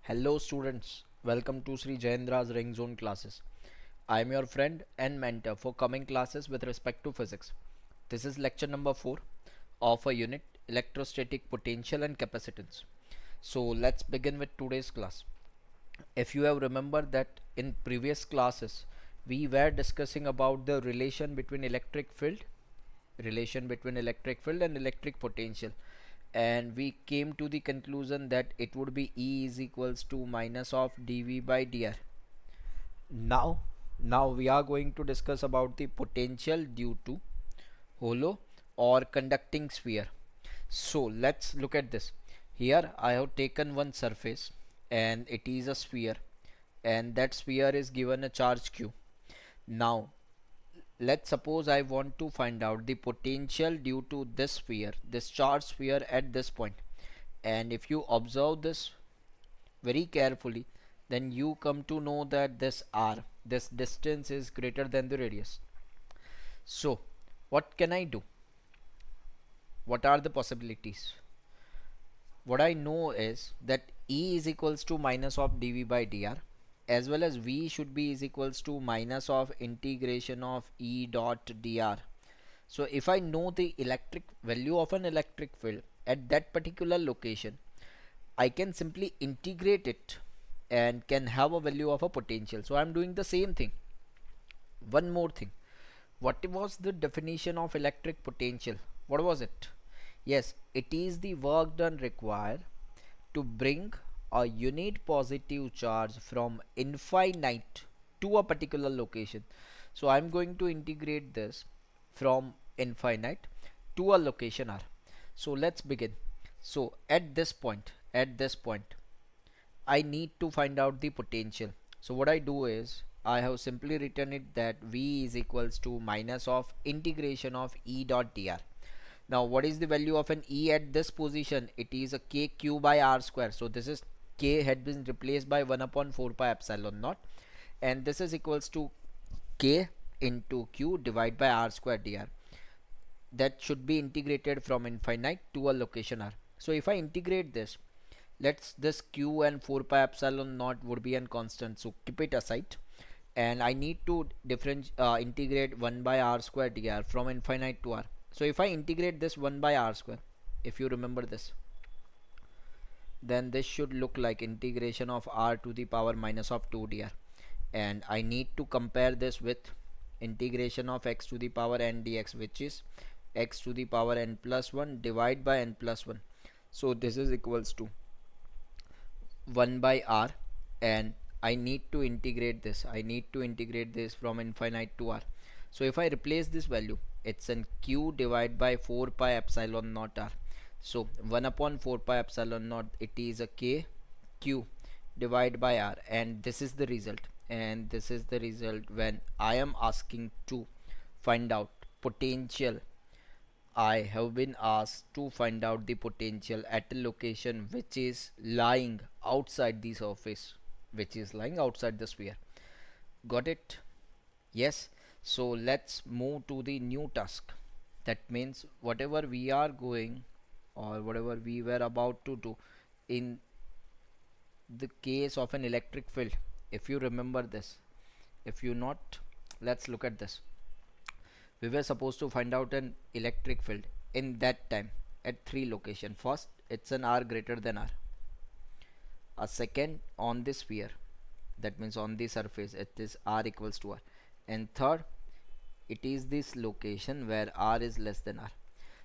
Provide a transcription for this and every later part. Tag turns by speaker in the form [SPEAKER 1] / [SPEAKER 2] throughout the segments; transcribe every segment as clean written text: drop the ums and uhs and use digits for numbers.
[SPEAKER 1] Hello students, welcome to Sri Jayendra's Ring Zone classes. I am your friend and mentor for coming classes with respect to physics. This is lecture number 4 of a unit electrostatic potential and capacitance. So let's begin with today's class. If you have remembered that in previous classes we were discussing about the relation between electric field and electric potential, and we came to the conclusion that it would be E is equals to minus of dV by dr. Now we are going to discuss about the potential due to hollow or conducting sphere. So let's look at this. Here I have taken one surface and it is a sphere, and that sphere is given a charge q. Now let's suppose I want to find out the potential due to this sphere, this charged sphere at this point. And if you observe this very carefully, then you come to know that this r, this distance is greater than the radius. So what can I do? What are the possibilities? What I know is that E is equals to minus of dV by dr, as well as V should be is equals to minus of integration of E dot dr. So if I know the electric value of an electric field at that particular location, I can simply integrate it and can have a value of a potential. So I'm doing the same thing. One more thing. What was the definition of electric potential? What was it? Yes, it is the work done required to bring a unit positive charge from infinite to a particular location. So I'm going to integrate this from infinite to a location r. So let's begin. So at this point I need to find out the potential. So what I do is I have simply written it that V is equals to minus of integration of E dot dr. Now what is the value of an E at this position? It is a kq by r square. So this is k had been replaced by 1 upon 4 pi epsilon naught, and this is equals to k into q divided by r square dr. That should be integrated from infinite to a location r. So if I integrate this, let's this q and 4 pi epsilon naught would be a constant, so keep it aside, and I need to integrate 1 by r square dr from infinite to r. So if I integrate this 1 by r square, if you remember this, then this should look like integration of r to the power minus of 2 dr, and I need to compare this with integration of x to the power n dx, which is x to the power n plus 1 divided by n plus 1. So this is equals to 1 by r, and I need to integrate this from infinite to r. So if I replace this value, it's an q divided by 4 pi epsilon naught r. So 1 upon 4 pi epsilon naught, it is a k q divided by r, and this is the result. And this is the result when I am asking to find out potential. I have been asked to find out the potential at a location which is lying outside the surface, which is lying outside the sphere. Got it? Yes. So let's move to the new task. That means whatever we are going, or whatever we were about to do in the case of an electric field. If you remember this, if you not, let's look at this. We were supposed to find out an electric field in that time at three locations. First, it's an r greater than r. A second, on the sphere, that means on the surface, it is r equals to r. And third, it is this location where r is less than r.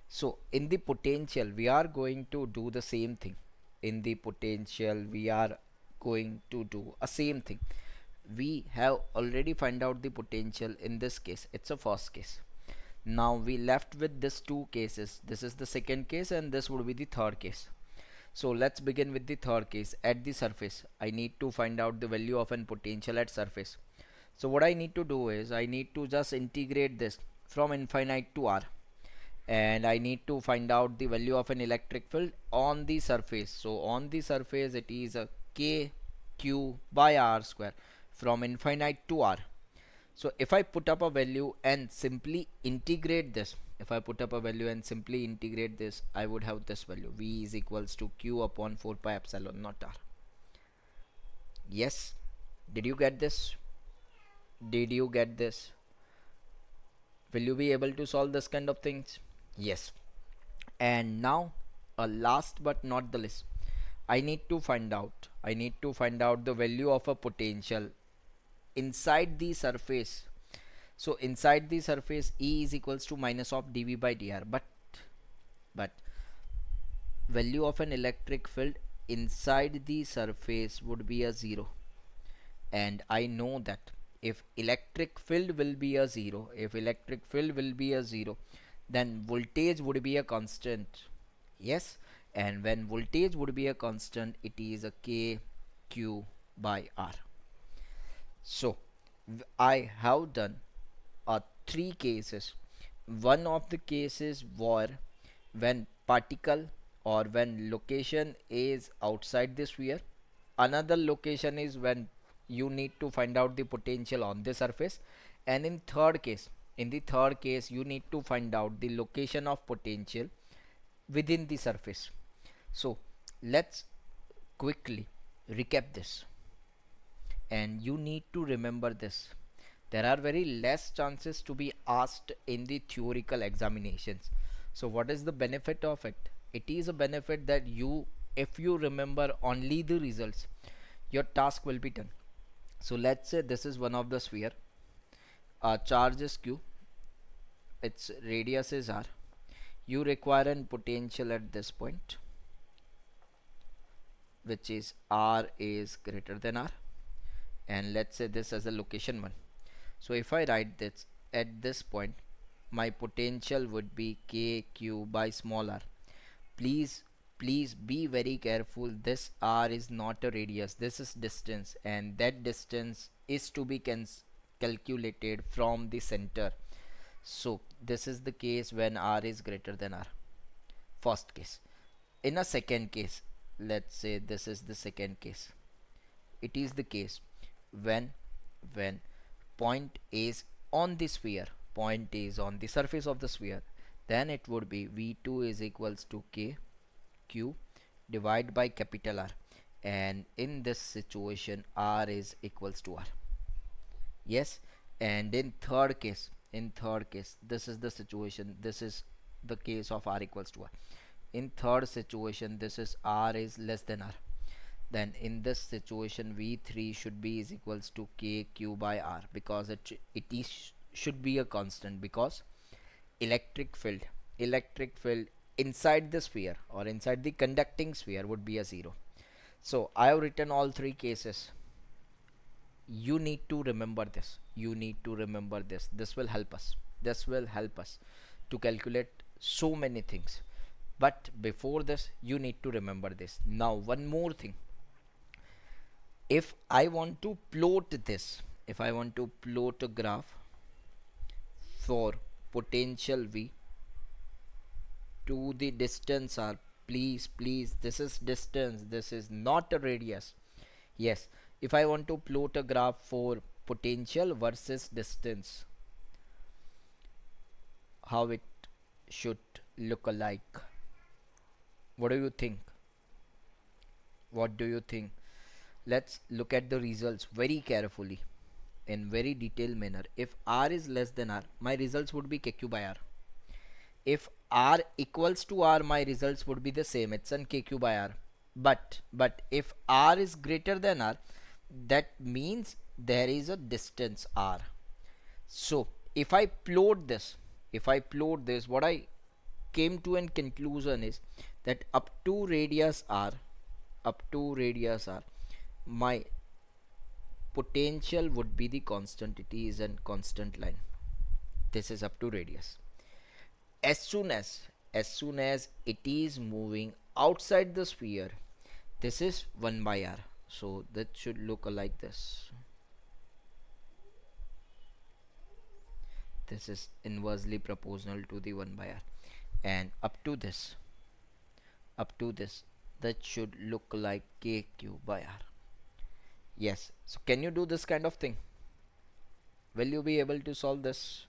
[SPEAKER 1] So in the potential we are going to do the same thing. In the potential we are going to do a same thing. We have already find out the potential. In this case, it's a first case. Now we left with this two cases. This is the second case and this would be the third case. So let's begin with the third case. At the surface, I need to find out the value of an potential at surface. So what I need to do is I need to just integrate this from infinite to r, and I need to find out the value of an electric field on the surface. So on the surface it is a k q by r square from infinite to r. So if I put up a value and simply integrate this, I would have this value. V is equals to q upon 4 pi epsilon naught r. Yes, did you get this? Did you get this? Will you be able to solve this kind of things? Yes. And now, last but not the least, I need to find out the value of a potential inside the surface. So inside the surface, E is equals to minus of dV by dr, but value of an electric field inside the surface would be a 0. And I know that if electric field will be a 0, then voltage would be a constant. Yes, and when voltage would be a constant, it is a k q by r. So I have done three cases. One of the cases were when particle or when location is outside the sphere. Another location is when you need to find out the potential on the surface. And in the third case, you need to find out the location of potential within the surface. So let's quickly recap this, and you need to remember this. There are very less chances to be asked in the theoretical examinations. So what is the benefit of it? It is a benefit that if you remember only the results, your task will be done. So let's say this is one of the sphere, charge is q, its radius is r, you require an potential at this point, which is r is greater than r, and let's say this as a location 1. So if I write this at this point, my potential would be kq by small r. Please be very careful. This r is not a radius, this is distance, and that distance is to be calculated from the center. So this is the case when r is greater than r, first case. In a second case, let's say this is the second case, it is the case when when point is on the sphere, point is on the surface of the sphere, then it would be v2 is equals to k q divided by capital R, and in this situation r is equals to r. Yes, and in third case, this is the situation, this is the case of r equals to r. In third situation, this is r is less than r, then in this situation v3 should be is equals to kq by r, because it is should be a constant, because electric field inside the sphere or inside the conducting sphere would be a 0. So I have written all three cases. You need to remember this, this will help us, to calculate so many things. But before this, you need to remember this. Now one more thing, if I want to plot this, if I want to plot a graph for potential v to the distance r, please, this is distance, this is not a radius. Yes, if I want to plot a graph for potential versus distance, how it should look alike? What do you think? Let's look at the results very carefully in very detailed manner. If r is less than r, my results would be kq by r. If r equals to r, my results would be the same, it's an kq by r. But if r is greater than r, that means there is a distance r. So if I plot this, what I came to an conclusion is that up to radius r, my potential would be the constant. It is a constant line. This is up to radius. As soon as it is moving outside the sphere, this is 1 by r. So that should look like this. This is inversely proportional to the 1 by r, and up to this, that should look like kq by r. Yes, so can you do this kind of thing? Will you be able to solve this?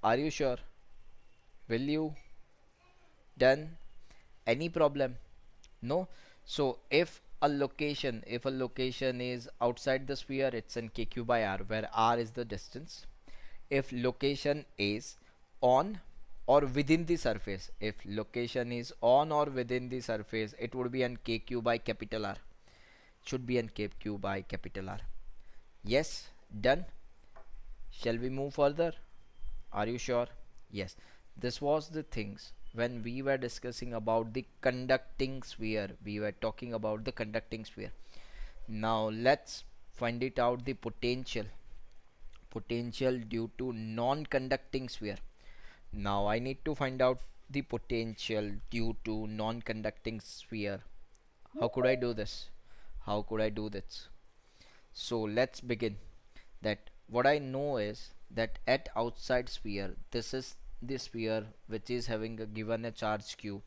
[SPEAKER 1] Are you sure? Will you? Done? Any problem? No? So if a location, if a location is outside the sphere, it's in kq by r, where r is the distance. If location is on or within the surface, if location is on or within the surface, it would be an kq by capital R. Should be an kq by capital R. Yes, done. Shall we move further? Are you sure? Yes. This was the things when we were discussing about the conducting sphere. We were talking about the conducting sphere. Now let's find it out, the potential due to non-conducting sphere. Now I need to find out the potential due to non-conducting sphere. How could I do this? How could I do this? So let's begin. That what I know is that at outside sphere, this is the sphere which is having a given a charge q.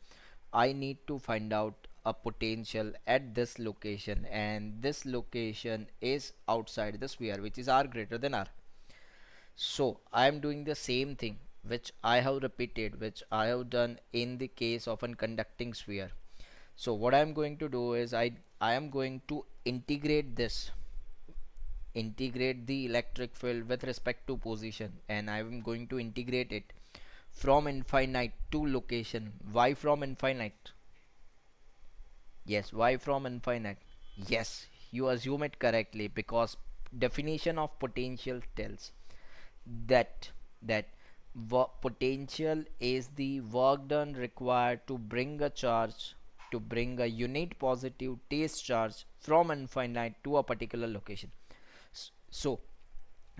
[SPEAKER 1] I need to find out a potential at this location, and this location is outside the sphere, which is r greater than r. So I am doing the same thing which I have repeated, which I have done in the case of a conducting sphere. So what I am going to do is I am going to integrate the electric field with respect to position, and I am going to integrate it from infinite to location. Why from infinite? Yes, why from infinite? Yes, you assume it correctly, because definition of potential tells that that potential is the work done required to bring a charge, to bring a unit positive trace charge from infinite to a particular location. So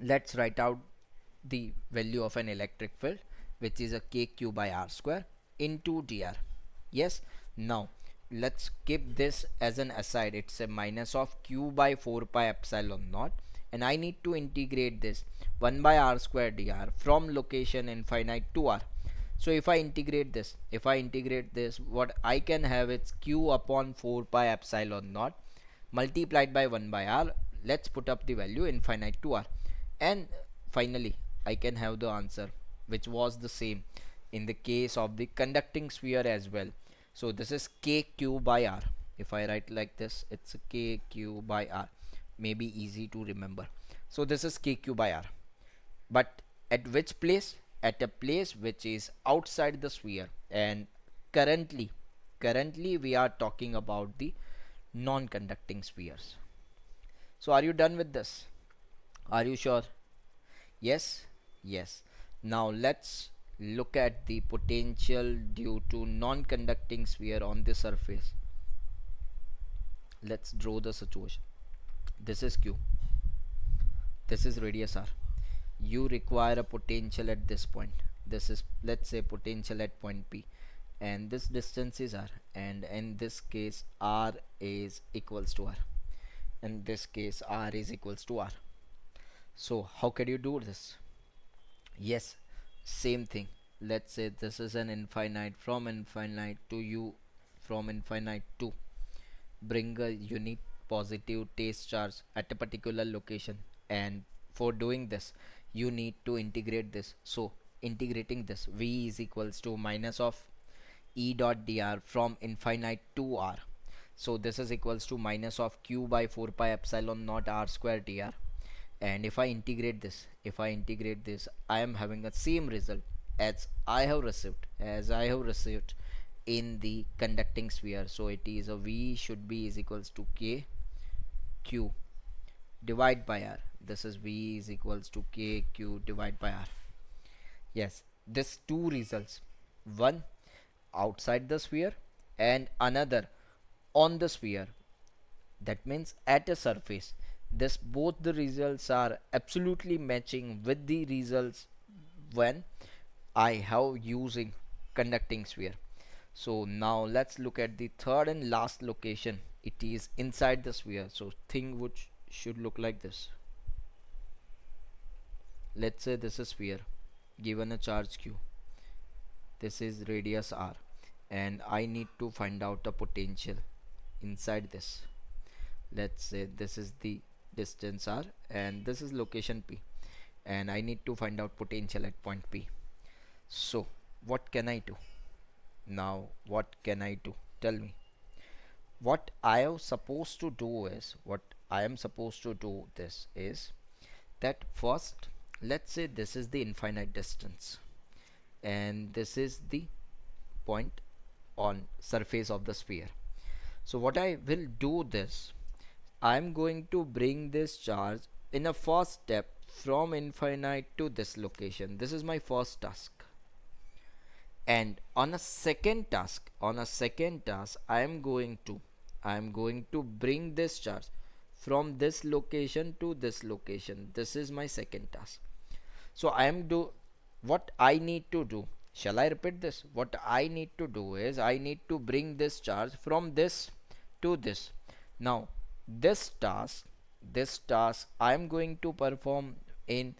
[SPEAKER 1] let's write out the value of an electric field, which is a kq by r square into dr. Yes. Now let's keep this as an aside. It's a minus of q by 4 pi epsilon naught, and I need to integrate this 1 by r square dr from location infinite to r. So if I integrate this, what I can have, it's q upon 4 pi epsilon naught multiplied by 1 by r. Let's put up the value infinite to r, and finally I can have the answer, which was the same in the case of the conducting sphere as well. So this is kq by r. If I write like this, it's kq by r, maybe easy to remember. So this is kq by r, but at which place? At a place which is outside the sphere, and currently we are talking about the non-conducting spheres. So are you done with this? Are you sure? Yes. Yes. Now let's look at the potential due to non-conducting sphere on the surface. Let's draw the situation. This is q, this is radius r. You require a potential at this point. This is, let's say, potential at point p, and this distance is r, and in this case r is equals to r. In this case r is equals to r. So how can you do this? Yes, same thing. Let's say this is an infinite, from infinite to u, from infinite to bring a unit positive trace charge at a particular location, and for doing this you need to integrate this. So integrating this, v is equals to minus of e dot dr from infinite to r. So this is equals to minus of q by 4 pi epsilon naught r square dr. And if I integrate this, I am having the same result as I have received in the conducting sphere. So it is a v should be is equals to k q divide by r. This is v is equals to k q divide by r. Yes, this two results, one outside the sphere and another on the sphere, that means at a surface. This both the results are absolutely matching with the results when I have using conducting sphere. So now let's look at the third and last location. It is inside the sphere, so thing which should look like this. Let's say this is sphere given a charge q, this is radius r, and I need to find out a potential inside this. Let's say this is the distance r and this is location p, and I need to find out potential at point p. So what can I do now? What can I do? Tell me. What I am supposed to do is, what I am supposed to do this is that first, let's say this is the infinite distance and this is the point on surface of the sphere. So what I will do this, I'm going to bring this charge in a first step from infinite to this location. This is my first task. And on a second task, I am going to bring this charge from this location to this location. This is my second task. So I am do what I need to do. Shall I repeat this? What I need to do is I need to bring this charge from this to this. Now this task I am going to perform in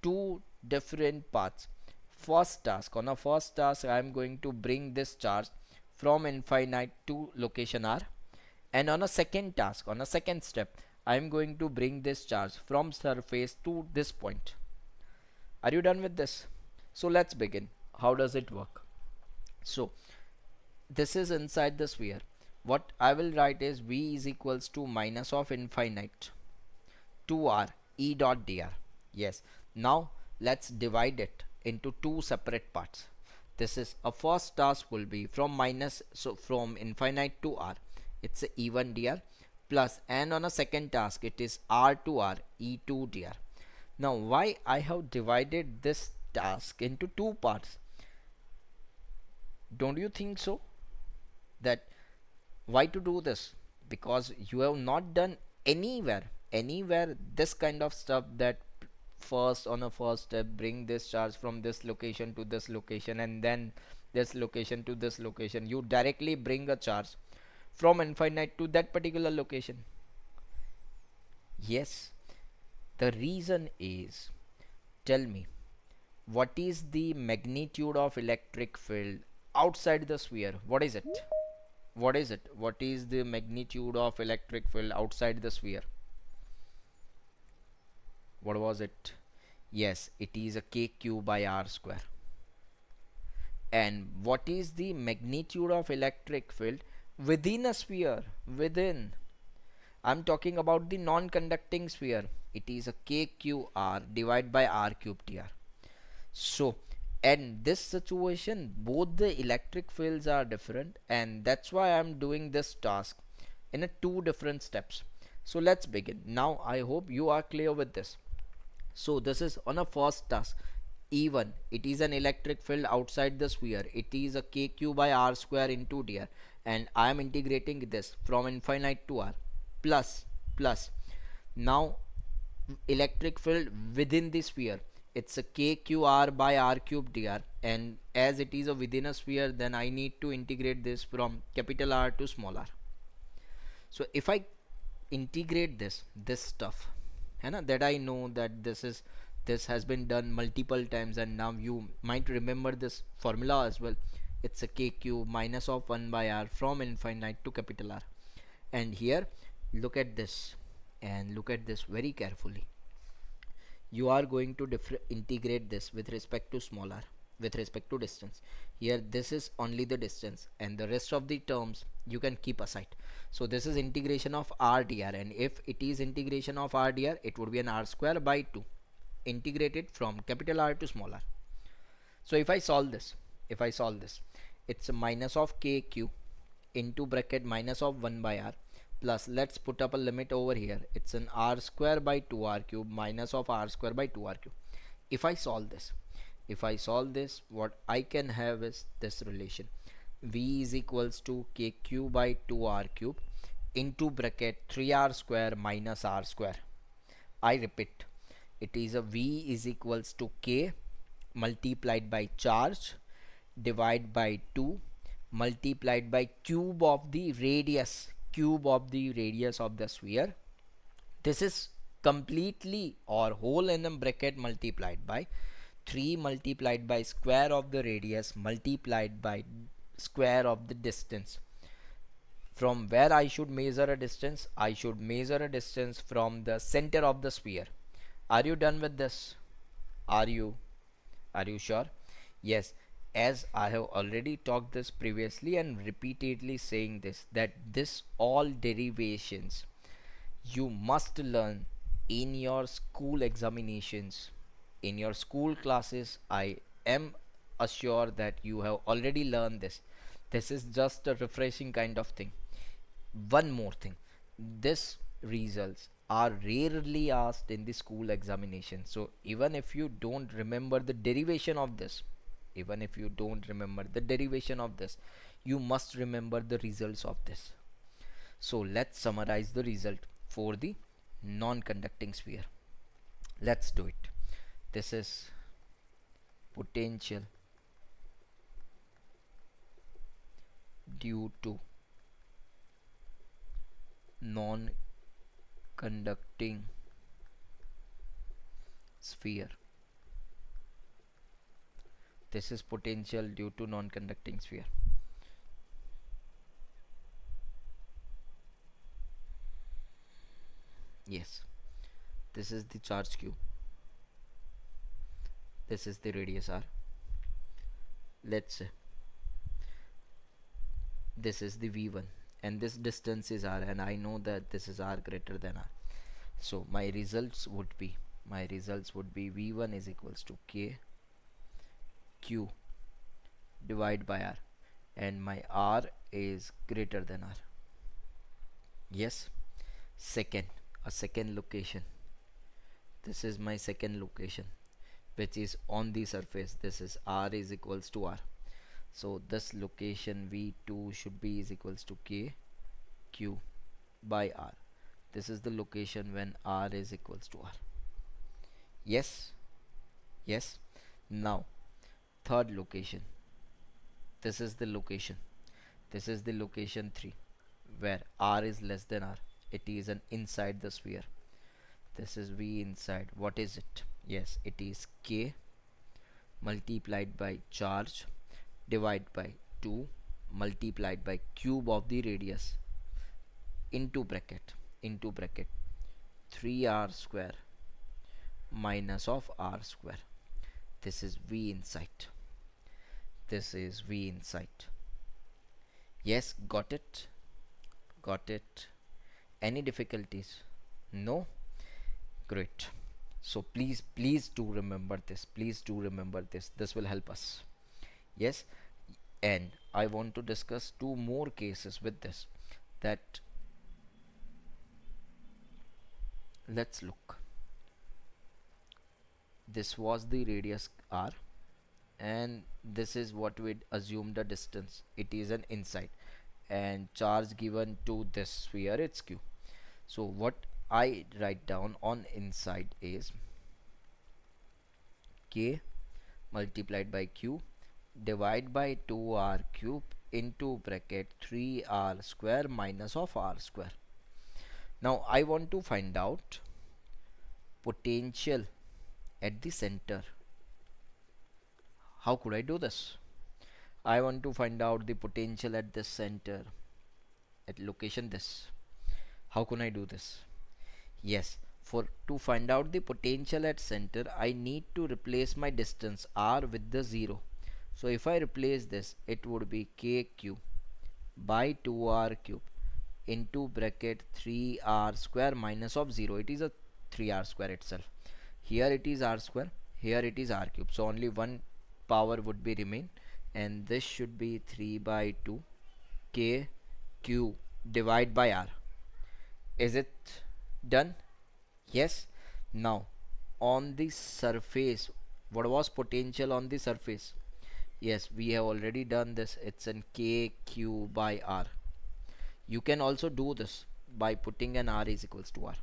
[SPEAKER 1] two different paths. First task I am going to bring this charge from infinite to location R, and on a second task, on a second step, I am going to bring this charge from surface to this point. Are you done with this? So let's begin. How does it work? So this is inside the sphere. What I will write is V is equals to minus of infinite to R E dot dr. Yes. Now let's divide it into two separate parts. This is a first task will be from minus, so from infinite to R, it's a E1 dr plus, and on a second task it is R to R E2 dr. Now why I have divided this task into two parts? Don't you think so? That why to do this? Because you have not done anywhere this kind of stuff, that first on a first step bring this charge from this location to this location and then this location to this location. You directly bring a charge from infinite to that particular location. Yes, the reason is, tell me, what is the magnitude of electric field outside the sphere? What is it? What is it? What is the magnitude of electric field outside the sphere? What was it? Yes, it is a kq by r square. And what is the magnitude of electric field within a sphere? Within, I'm talking about the non-conducting sphere. It is a kqr divided by r cube dr. So in this situation both the electric fields are different, and that's why I'm doing this task in a two different steps. So let's begin. Now I hope you are clear with this. So this is on a first task E1. It is an electric field outside the sphere. It is a kq by r square into dr, and I am integrating this from infinite to r plus. Now electric field within the sphere, it's a kqr by r cube dr, and as it is a within a sphere, then I need to integrate this from capital R to small r. So if I integrate this stuff, that I know that this has been done multiple times, and now you might remember this formula as well. It's a kq minus of 1 by r from infinite to capital R. And here look at this, and look at this very carefully. You are going to integrate this with respect to small r, with respect to distance. Here this is only the distance, and the rest of the terms you can keep aside. So this is integration of r dr, and if it is integration of r dr, it would be an r square by 2 integrated from capital R to small r. So if I solve this, it's a minus of kq into bracket minus of 1 by r plus, let's put up a limit over here, it's an r square by 2 r cube minus of r square by 2 r cube. If I solve this, what I can have is this relation: v is equals to kq by 2 r cube into bracket 3r square minus r square. I repeat, it is a v is equals to k multiplied by charge divided by 2 multiplied by cube of the radius of the sphere. This is completely or whole in a bracket multiplied by 3 multiplied by square of the radius multiplied by square of the distance. From where I should measure a distance? I should measure a distance from the center of the sphere. Are you done with this? Are you sure? Yes. as I have already talked this previously and repeatedly saying this, that this all derivations you must learn in your school examinations, in your school classes. I am assured that you have already learned this. This is just a refreshing kind of thing. One more thing, this results are rarely asked in the school examination. So even if you don't remember the derivation of this, even if you don't remember the derivation of this, you must remember the results of this. So let's summarize the result for the non-conducting sphere. Let's do it. This is potential due to non-conducting sphere. This is potential due to non-conducting sphere. Yes, this is the charge q, this is the radius r. Let's say this is the v1 and this distance is r, and I know that this is r greater than r. So my results would be, v1 is equals to k q divide by r, and my r is greater than r. Yes. Second, a second location, this is my second location, which is on the surface. This is r is equals to r. So this location v2 should be is equals to k q by r. This is the location when r is equals to r. Yes. Yes. Now third location, this is the location, this is the location 3, where r is less than r. It is an inside the sphere. This is v inside. What is it? Yes, it is k multiplied by charge divide by 2 multiplied by cube of the radius into bracket 3r square minus of r square. This is v inside. This is v inside. Yes, got it? Got it? Any difficulties? No? Great. So please do remember this. Please do remember this. This will help us. Yes. And I want to discuss two more cases with this. That let's look. This was the radius r, and this is what we'd assume the distance. It is an inside, and charge given to this sphere, it's q. So what I write down on inside is k multiplied by q divide by 2r cube into bracket 3r square minus of r square. Now I want to find out potential at the center. How could I do this? I want to find out the potential at the center, at location this. How can I do this? Yes, for to find out the potential at center, I need to replace my distance r with the 0. So if I replace this, it would be kq by 2r cube into bracket 3r square minus of 0. It is a 3r square itself. Here it is r square, here it is r cube. So only one power would be remain, and this should be 3 by 2 k q divide by r. Is it done? Yes. Now on the surface, what was potential on the surface? Yes, we have already done this. It's an kq by r. You can also do this by putting an r is equals to r.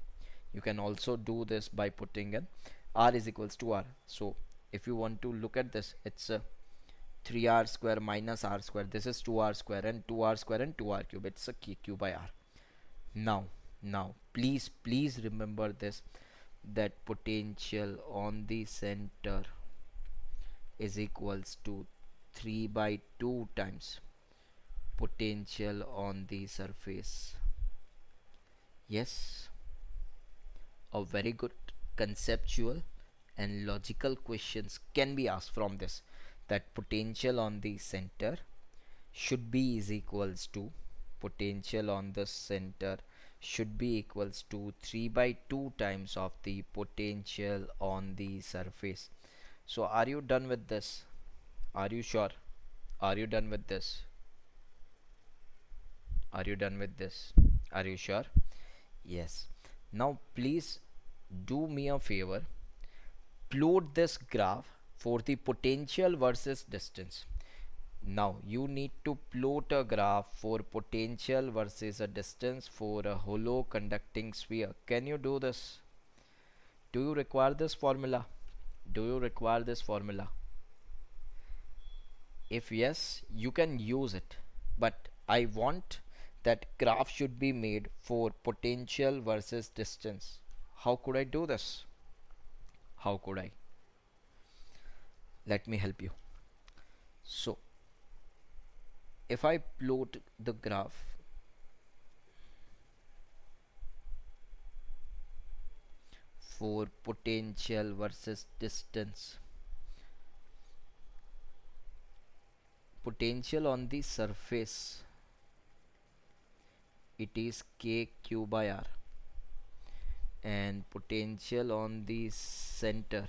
[SPEAKER 1] You can also do this by putting an r is equals to r. So if you want to look at this, it's a 3r square minus r square. This is 2r square and 2r square and 2r cube. It's a kq by r. Now please remember this, that potential on the center is equals to 3 by 2 times potential on the surface. Yes, a very good conceptual and logical questions can be asked from this. that potential on the center should be is equals to potential on the center should be equals to 3 by 2 times of the potential on the surface. So are you done with this? Are you sure? Are you done with this? Are you done with this? Are you sure? Yes. Now please do me a favor. Plot this graph for the potential versus distance. Now you need to plot a graph for potential versus a distance for a hollow conducting sphere. Can you do this? Do you require this formula? Do you require this formula? If yes, you can use it. But I want that graph should be made for potential versus distance. How could I do this? How could I? Let me help you. So, if I plot the graph for potential versus distance, potential on the surface, it is kq by r, and potential on the center,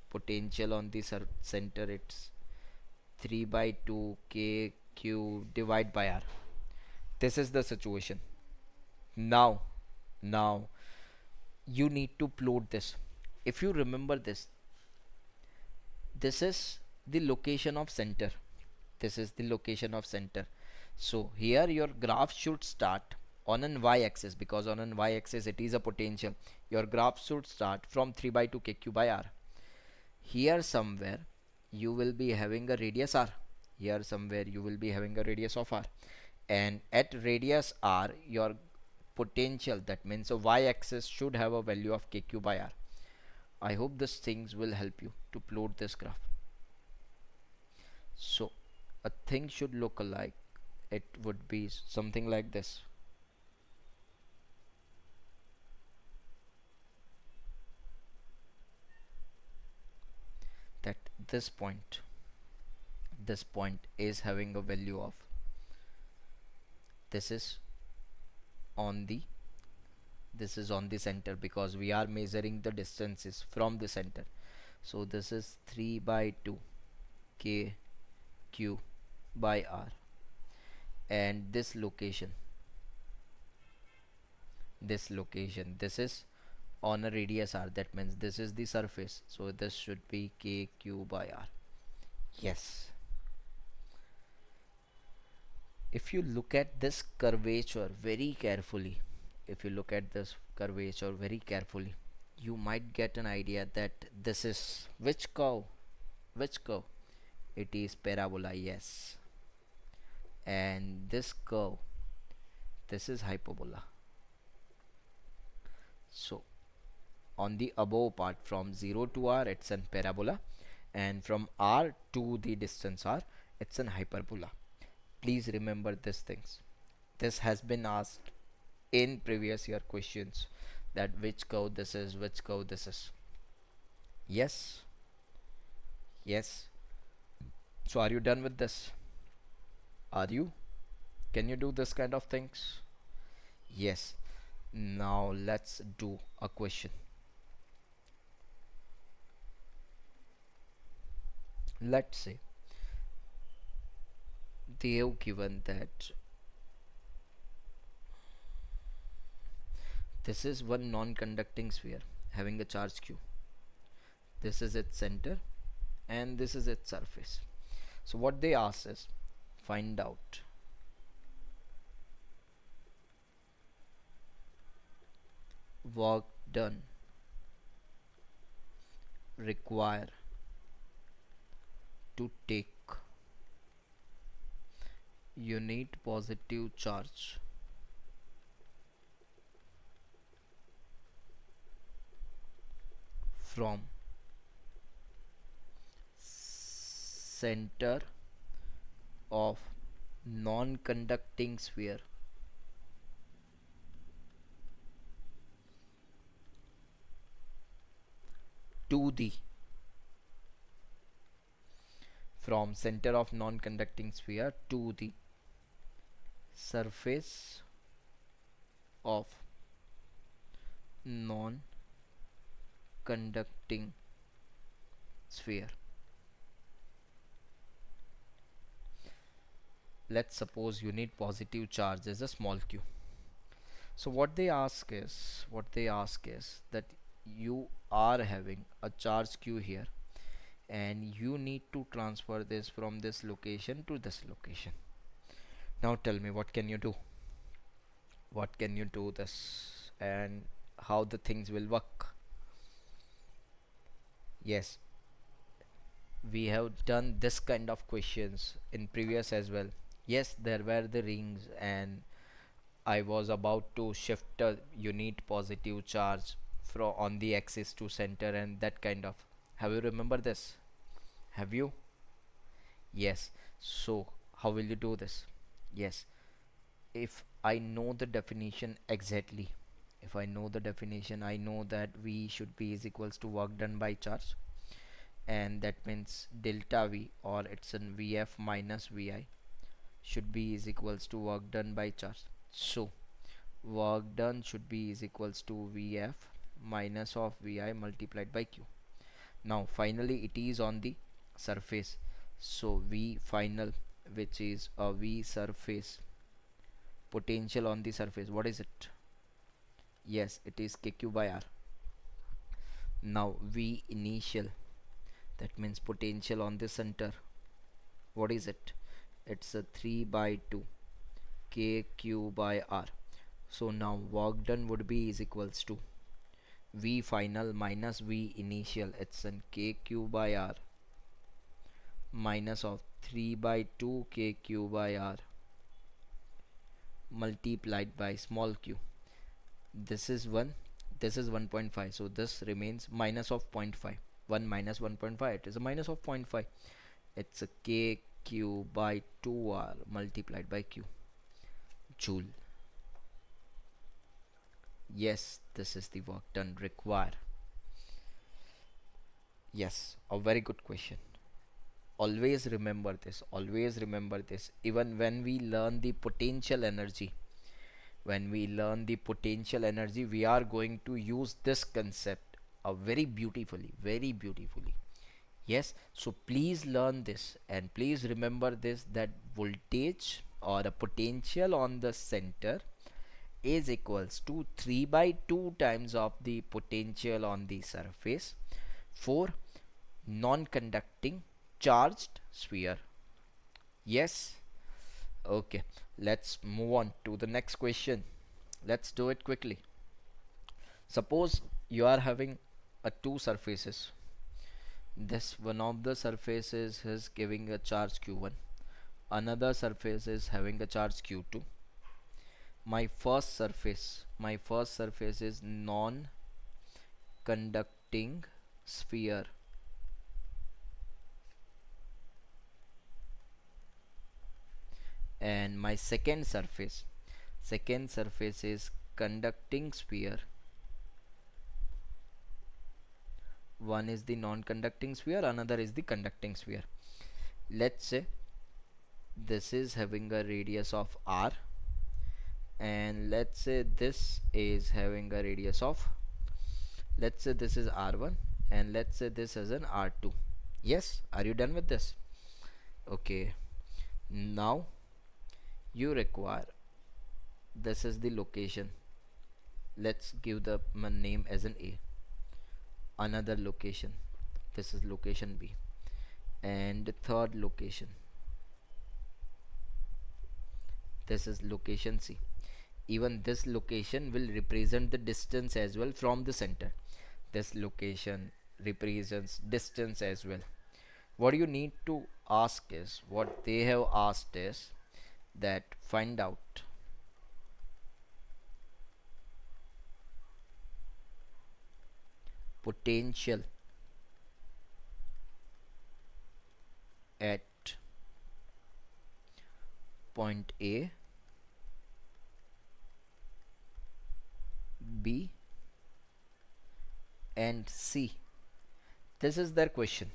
[SPEAKER 1] potential on the center, it's 3 by 2 kq divide by r. This is the situation. Now you need to plot this. If you remember this, this is the location of center. This is the location of center. So here your graph should start on an y-axis, because on an y-axis it is a potential. Your graph should start from 3 by 2 kq by r. Here somewhere you will be having a radius r. Here somewhere you will be having a radius of r, and at radius r your potential, that means a y-axis, should have a value of kq by r. I hope these things will help you to plot this graph. So a thing should look alike. It would be something like this. That this point is having a value of, this is on the center, because we are measuring the distances from the center. So this is 3 by 2 kq by r, and this location, this is on a radius r, that means this is the surface, so this should be kq by r. Yes. If you look at this curvature very carefully, you might get an idea that this is which curve? It is parabola, yes. And this curve, this is hyperbola. So on the above part, from 0 to r, it's an parabola, and from r to the distance r, it's an hyperbola. Please remember these things. This has been asked in previous year questions, that which curve this is, which curve this is. Yes. So are you done with this? Are you? Can you do this kind of things? Yes. Now let's do a question. Let's say they have given that this is one non-conducting sphere having a charge q. This is its center and this is its surface. So what they ask is, find out work done require to take unit positive charge from center of non-conducting sphere to the from center of non-conducting sphere to the surface of non-conducting sphere. Let's suppose you need positive charge as a small q. So what they ask is that you are having a charge q here, and you need to transfer this from this location to this location. Now tell me, what can you do? What can you do this, and how the things will work? Yes, we have done this kind of questions in previous as well. Yes, there were the rings, and I was about to shift a unit positive charge from on the axis to center, and that kind of. Have you remember this? Have you? Yes. So how will you do this? Yes. If I know the definition exactly, if I know the definition, I know that V should be is equals to work done by charge, and that means delta V, or it's an Vf minus Vi, should be is equals to work done by charge. So work done should be is equals to Vf minus of Vi multiplied by Q. Now finally it is on the surface, so V final, which is a V surface potential on the surface, what is it? Yes, it is kq by r. Now V initial, that means potential on the center, what is it? It's a 3 by 2 kq by r. So now work done would be is equals to V final minus V initial, it's an kq by r minus of 3 by 2 kq by r multiplied by small q. This is 1, this is 1.5, so this remains minus of 0.5. 1 minus 1.5, it is a minus of 0.5. It's a kq by 2r multiplied by q, joule. Yes, this is the work done required. Yes, a very good question. Always remember this, always remember this. Even when we learn the potential energy, we are going to use this concept very beautifully, very beautifully. Yes, so please learn this, and please remember this, that voltage or a potential on the center is equals to 3 by 2 times of the potential on the surface for non-conducting charged sphere. Yes. Okay, let's move on to the next question. Let's do it quickly. Suppose you are having two surfaces. This one of the surfaces is giving a charge q1, another surface is having a charge q2. My first surface is non-conducting sphere, and my second surface is conducting sphere. One is the non-conducting sphere, another is the conducting sphere. Let's say this is having a radius of r, and let's say this is having a radius of, let's say this is r1, and let's say this is an r2. Yes, are you done with this? Okay, now you require, this is the location, let's give the name as an a. Another location, this is location b, and the third location, this is location c. Even this location will represent the distance as well from the center. This location represents distance as well. What you need to ask is, what they have asked is that find out potential at point A, B and C. This is their question.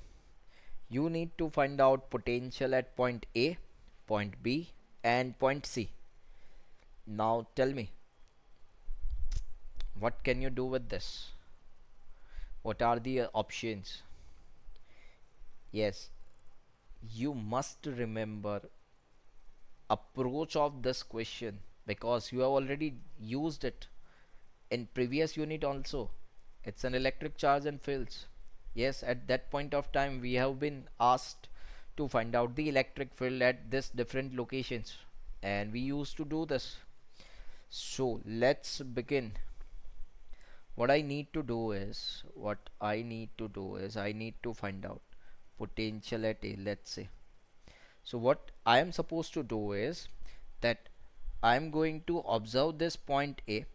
[SPEAKER 1] You need to find out potential at point A, point B, and point C. Now tell me, what can you do with this? What are the options? Yes, you must remember approach of this question because you have already used it in previous unit also. It's an electric charge and fields. Yes, at that point of time we have been asked to find out the electric field at this different locations, and we used to do this. So let's begin. What I need to do is I need to find out potential at A, let's say. So what I am supposed to do is that I am going to observe this point A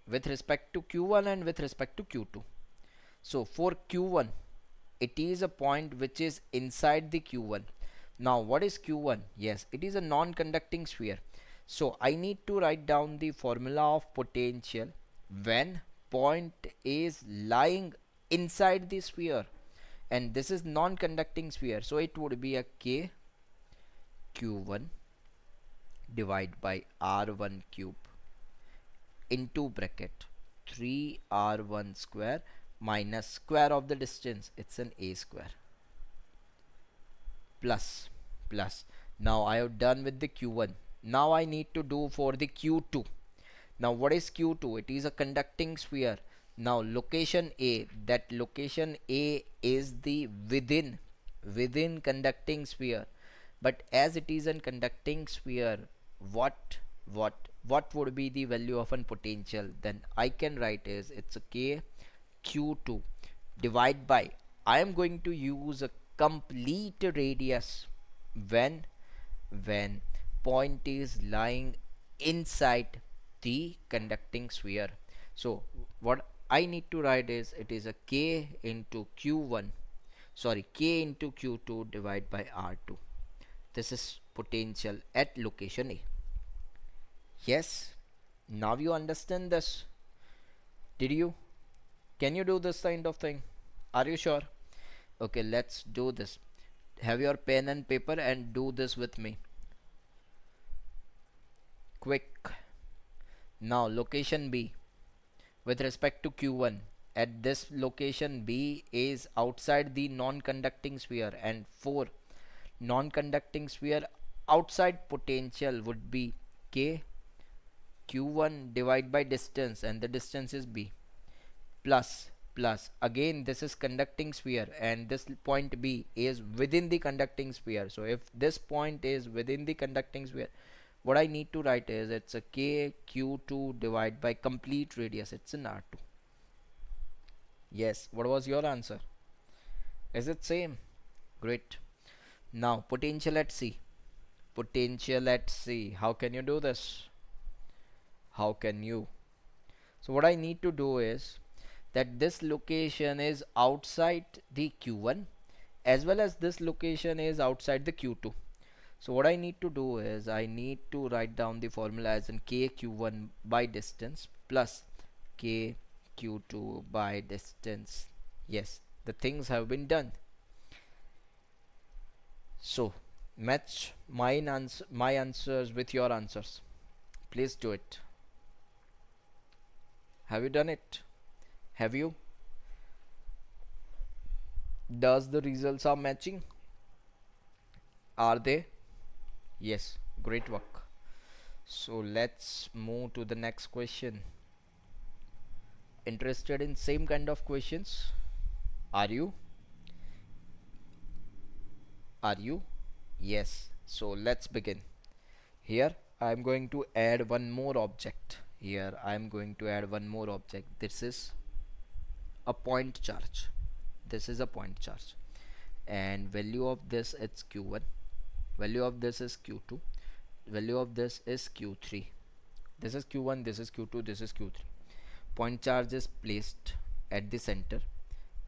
[SPEAKER 1] with respect to Q1 and with respect to Q2. So for Q1, it is a point which is inside the Q1. Now what is Q1? Yes, it is a non-conducting sphere. So I need to write down the formula of potential when point is lying inside the sphere, and this is non-conducting sphere, so it would be a K Q1 divided by R1 cube into bracket 3R1 square minus square of the distance, it's an A square, plus. Now I have done with the Q1. Now I need to do for the Q2. Now what is Q2? It is a conducting sphere. Now location A, that location A is the within conducting sphere. But as it is a conducting sphere, what what would be the value of an potential? Then I can write is it's a K Q2 divide by, I am going to use a complete radius when when point is lying inside the conducting sphere. So what I need to write is it is a K into Q1, sorry, K into Q2 divided by R2. This is potential at location A. Yes, now you understand this. Did you? Can you do this kind of thing? Are you sure? Okay, let's do this. Have your pen and paper and do this with me. Quick. Now location B with respect to Q1. At this location B is outside the non-conducting sphere, and for non-conducting sphere outside potential would be K Q1 divided by distance, and the distance is B, plus again this is conducting sphere and this point B is within the conducting sphere. So if this point is within the conducting sphere, what I need to write is it's a K Q2 divided by complete radius, it's an R2. Yes, what was your answer? Is it same? Great. Now potential at C. Potential at C, how can you do this? How can you? So what I need to do is that this location is outside the Q1 as well as this location is outside the Q2. So what I need to do is I need to write down the formula as in K Q1 by distance plus K Q2 by distance. Yes, the things have been done. So match my answers with your answers. Please do it. Have you done it? Have you? Does the results are matching? Are they? Yes, great work. So let's move to the next question. Interested in same kind of questions? Are you? Are you? Yes. So let's begin. Here I am going to add one more object. Here I am going to add one more object. This is a point charge. This is a point charge, and value of this it's Q1, value of this is Q2, value of this is Q3. This is Q1, this is Q2, this is Q3. Point charge is placed at the center.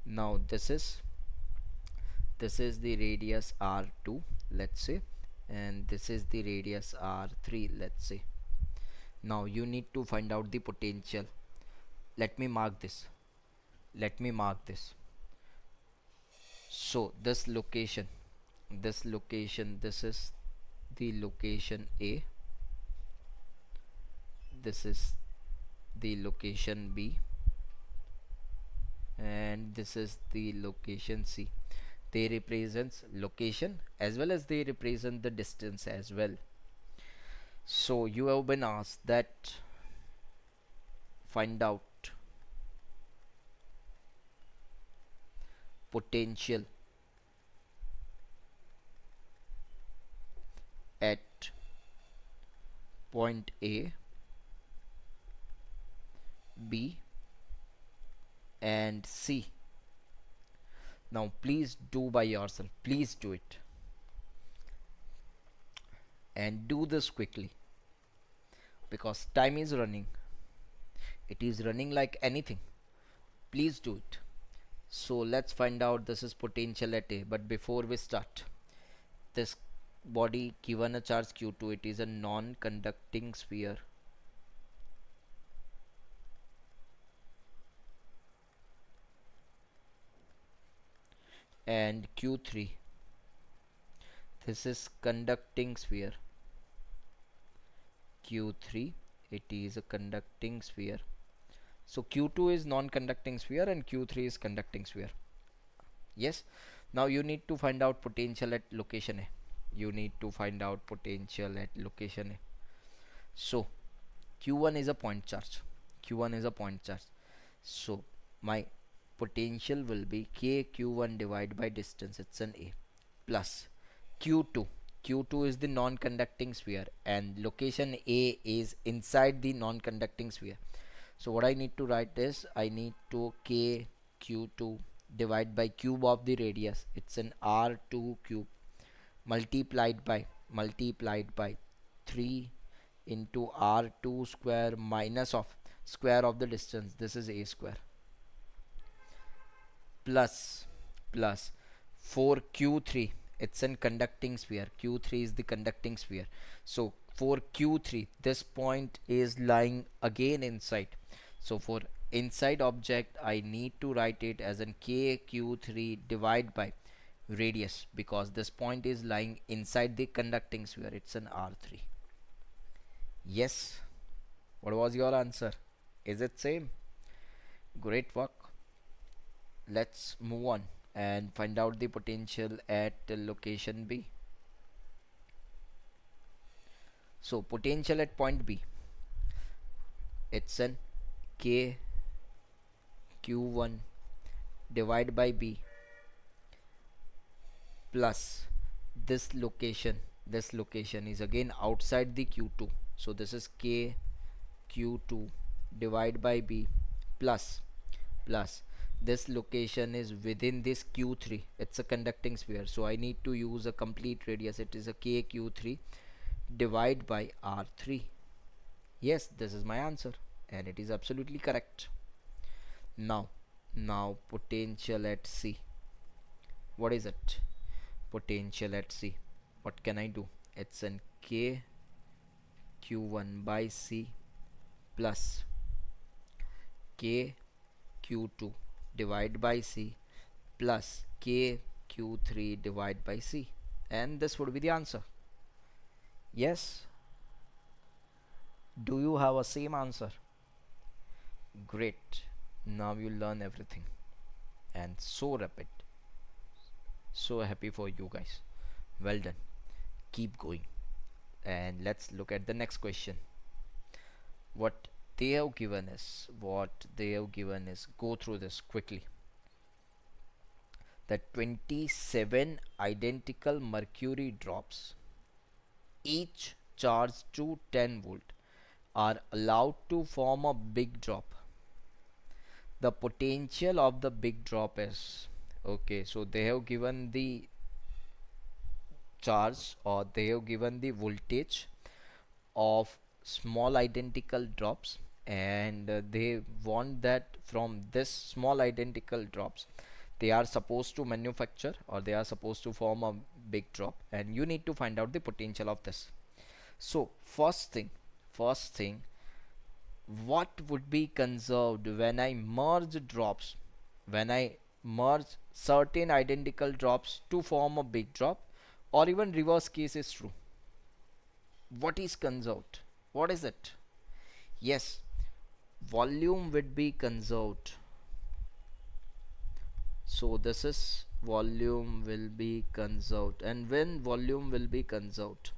[SPEAKER 1] Now this is the radius R2, let's say, and this is the radius R3, let's say. Now you need to find out the potential. Let me mark this. So this location, this location, this is the location A, this is the location B, and this is the location C. They represents location as well as they represent the distance as well. So you have been asked that find out potential at point A, B and C. Now please do by yourself, please do it, and do this quickly because time is running. It is running like anything. Please do it. So let's find out this is potential at A. But before we start, this body given a charge q2, it is a non-conducting sphere. And q3, this is conducting sphere. q3, it is a conducting sphere. So q2 is non-conducting sphere and q3 is conducting sphere. Yes. Now you need to find out potential at location A. You need to find out potential at location A. So q1 is a point charge. q1 is a point charge. So my potential will be k q1 divided by distance, it's an A, plus q2. q2 is the non-conducting sphere and location A is inside the non-conducting sphere. So what I need to write is I need to k q2 divide by cube of the radius, it's an r2 cube, multiplied by 3 into r2 square minus of square of the distance, this is a square, plus 4 q3, it's an conducting sphere, q3 is the conducting sphere. So for q3, this point is lying again inside. So for inside object, I need to write it as an kq3 divided by radius because this point is lying inside the conducting sphere, it's an r3. Yes. What was your answer? Is it same? Great work. Let's move on and find out the potential at location B. So potential at point B, it's an k q1 divided by B plus this location is again outside the q2, so this is k q2 divided by B plus this location is within this q3, it's a conducting sphere, so I need to use a complete radius, it is a k q3 divide by r3. Yes, this is my answer and it is absolutely correct. Now potential at C, what is it? Potential at C, what can I do? It's an k q1 by C plus k q2 divided by C plus k q3 divided by C, and this would be the answer. Yes. Do you have a same answer? Great. Now you learn everything and so rapid. So happy for you guys. Well done. Keep going. And let's look at the next question. What they have given is go through this quickly. That 27 identical mercury drops, each charged to 10 volt, are allowed to form a big drop. The potential of the big drop is, okay, so they have given the charge or they have given the voltage of small identical drops, and they want that from this small identical drops they are supposed to manufacture or they are supposed to form a big drop, and you need to find out the potential of this. So first thing, what would be conserved when I merge certain identical drops to form a big drop? or even reverse case is true. What is conserved? What is it? Yes, volume would be conserved. So this is volume will be conserved. And when volume will be conserved,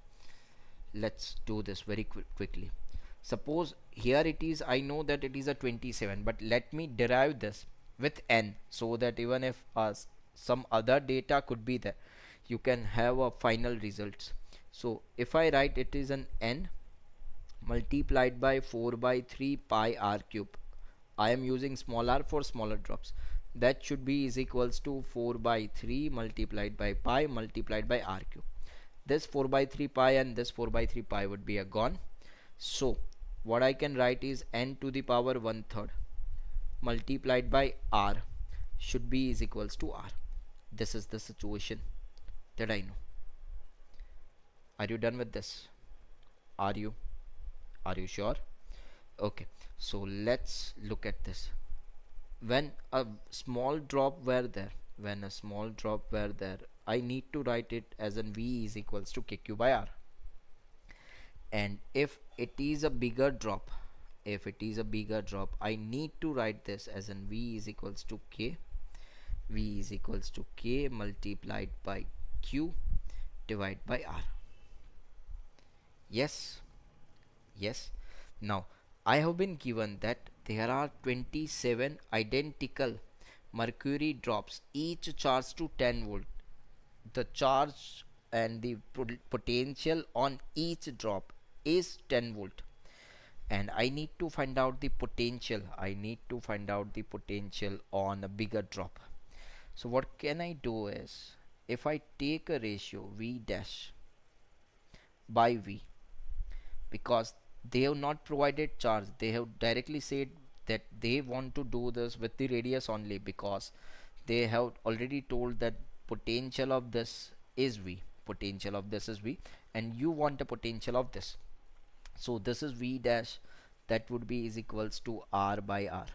[SPEAKER 1] let's do this very quickly. Suppose here it is, I know that it is a 27, but let me derive this with n, so that even if some other data could be there, you can have a final results. So if I write it is an n multiplied by 4 by 3 pi r cube, I am using small r for smaller drops, that should be is equals to 4 by 3 multiplied by pi multiplied by r cube. This 4 by 3 pi and this 4 by 3 pi would be a gone. So what I can write is n to the power 1/3 multiplied by r should be is equals to r. This is the situation that I know. Are you done with this? Are you? Are you sure? Okay, so let's look at this. When a small drop were there, when a small drop were there, I need to write it as an V is equals to KQ by R. And if it is a bigger drop, if it is a bigger drop, I need to write this as an V is equals to K. V is equals to K multiplied by Q divided by R. Yes, yes. Now I have been given that there are 27 identical mercury drops, each charged to 10 volt. The charge and the potential on each drop is 10 volt, and I need to find out the potential. I need to find out the potential on a bigger drop. So what can I do is, if I take a ratio V dash by V, because they have not provided charge, they have directly said that they want to do this with the radius only, because they have already told that potential of this is V, potential of this is V, and you want a potential of this. So this is V dash, that would be is equals to R by R.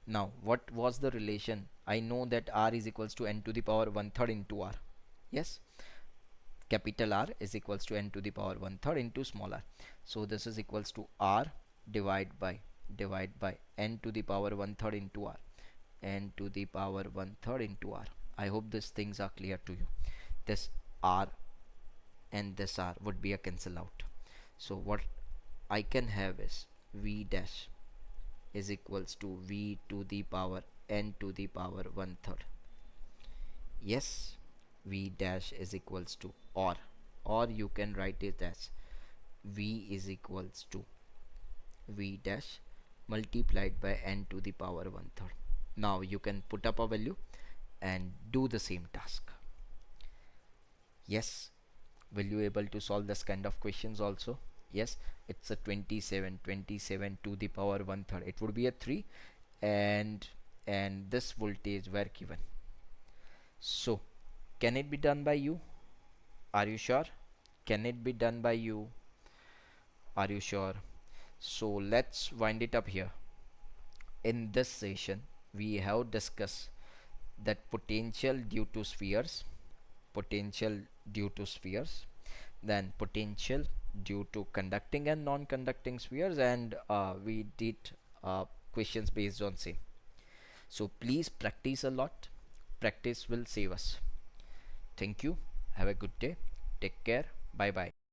[SPEAKER 1] Now what was the relation? I know that R is equals to n to the power 1/3 into R. Yes, capital R is equals to n to the power 1/3 into small r. So this is equals to R divide by n to the power 1/3 into R, n to the power 1/3 into R. I hope these things are clear to you. This R and this R would be a cancel out. So what I can have is V dash is equals to V to the power n to the power 1/3. Yes, V dash is equals to, or you can write it as V is equals to V dash multiplied by n to the power 1/3. Now you can put up a value and do the same task. Yes, will you able to solve this kind of questions also? Yes, it's a 27 to the power 1/3. It would be a 3, and this voltage were given. So can it be done by you? Are you sure? Can it be done by you? Are you sure? So let's wind it up here. In this session we have discussed that potential due to spheres, potential due to spheres, then potential due to conducting and non-conducting spheres, and we did questions based on same. So please practice a lot. Practice will save us. Thank you. Have a good day. Take care. Bye bye.